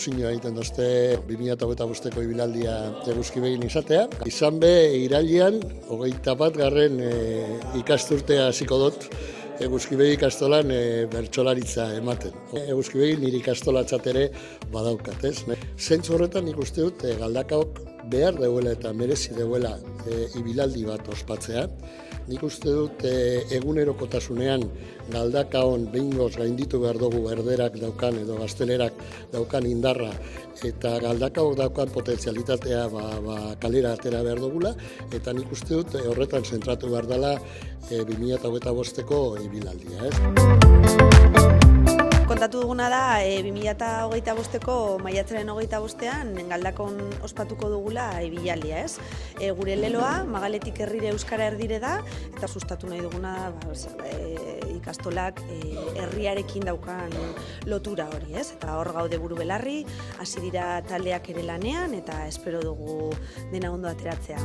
ilusioa egiten dozte 2025ko ibilaldia Eguzkibegin izatea. Izan be, irailean, 21. Ikasturtea hasiko dut Eguzkibegi ikastolan bertsolaritza ematen. Eguzkibegi nire ikastolatzat ere badaukat, ez? Zentzu horretan nik uste dut Galdakaok behar deuela eta merezi deuela ibilaldi bat ospatzea. Nik uste dut egunerokotasunean Galdakaon behingoz gainditu behar dugu berderak daukan edo gaztelerak daukan indarra eta Galdakaok daukan potentzialitatea kalera atera behar dugula eta nik uste dut horretan zentratu behar dela 2025ko ibilaldia. Kontatu duguna da 2025ko maiatzaren 25ean Galdakon ospatuko dugula ibilaldia, ez? Gure leloa Magaletik herrire euskara erdire da eta sustatu nahi duguna ikastolak herriarekin daukan lotura hori, ez? Eta hor gaude buru belarri, hasi dira taldeak ere lanean eta espero dugu dena ondo ateratzea.